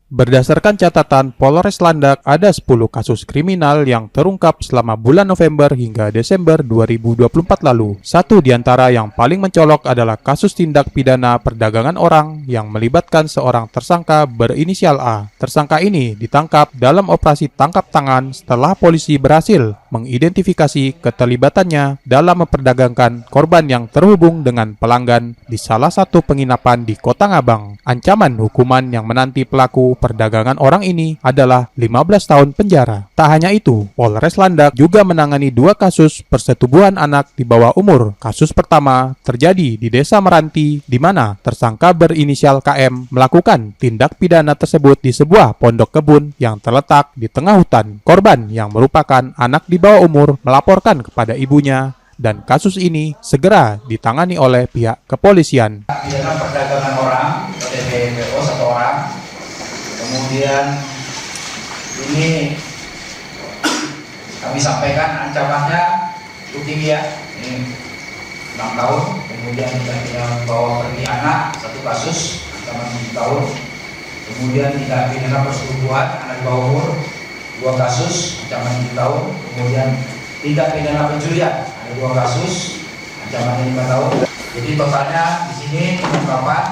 Berdasarkan catatan Polres Landak, ada 10 kasus kriminal yang terungkap selama bulan November hingga Desember 2024 lalu. Satu di antara yang paling mencolok adalah kasus tindak pidana perdagangan orang yang melibatkan seorang tersangka berinisial A. Tersangka ini ditangkap dalam operasi tangkap tangan setelah polisi berhasil mengidentifikasi keterlibatannya dalam memperdagangkan korban yang terhubung dengan pelanggan di salah satu penginapan di Kota Ngabang. Ancaman hukuman yang menanti pelaku perdagangan orang ini adalah 15 tahun penjara. Tak hanya itu, Polres Landak juga menangani 2 kasus persetubuhan anak di bawah umur. Kasus pertama terjadi di Desa Meranti, di mana tersangka berinisial KM melakukan tindak pidana tersebut di sebuah pondok kebun yang terletak di tengah hutan. Korban yang merupakan anak di bawah umur melaporkan kepada ibunya, dan kasus ini segera ditangani oleh pihak kepolisian. Pidana perdagangan orang, PDPO 1 orang. Kemudian ini kami sampaikan ancamannya cukup tinggi ya, ini 6 tahun. Kemudian kita bawa pergi anak 1 kasus, ancaman 7 tahun. Kemudian tindak pidana persetubuhan anak di bawah umur 2 kasus, ancaman 7 tahun. Kemudian tindak pidana pencurian ada 2 kasus, ancamannya 5 tahun. Jadi totalnya di sini pengungkapan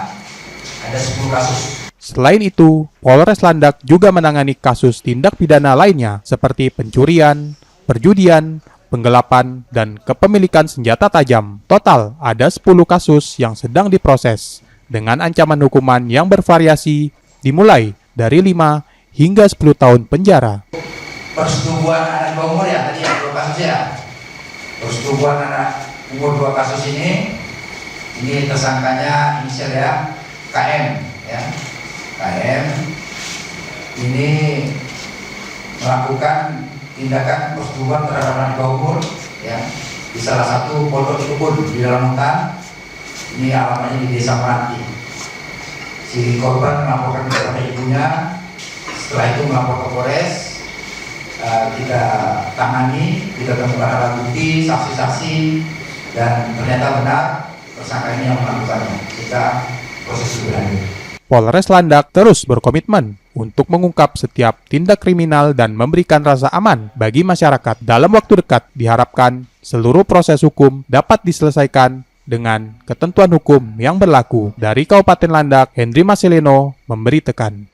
ada 10 kasus. Selain itu, Polres Landak juga menangani kasus tindak pidana lainnya seperti pencurian, perjudian, penggelapan, dan kepemilikan senjata tajam. Total ada 10 kasus yang sedang diproses dengan ancaman hukuman yang bervariasi dimulai dari 5 hingga 10 tahun penjara. Persetubuhan anak di bawah umur ya, tadi ya 2 kasus ya. Persetubuhan anak umur 2 kasus ini tersangkanya inisial ya, KM ya. KM ini melakukan tindakan persetubuhan terhadap anak di bawah umur ya, di salah satu pondok kebun di dalam hutan. Ini alamatnya di Desa Meranti. Si korban melaporkan kepada ibunya, setelah itu melapor ke Polres. Kita tangani, kita temukan alat bukti, saksi-saksi, dan ternyata benar tersangka ini yang melakukannya. Kita proses lebih lanjut. Polres Landak terus berkomitmen untuk mengungkap setiap tindak kriminal dan memberikan rasa aman bagi masyarakat. Dalam waktu dekat, diharapkan seluruh proses hukum dapat diselesaikan dengan ketentuan hukum yang berlaku. Dari Kabupaten Landak, Hendri Marcelino memberitakan.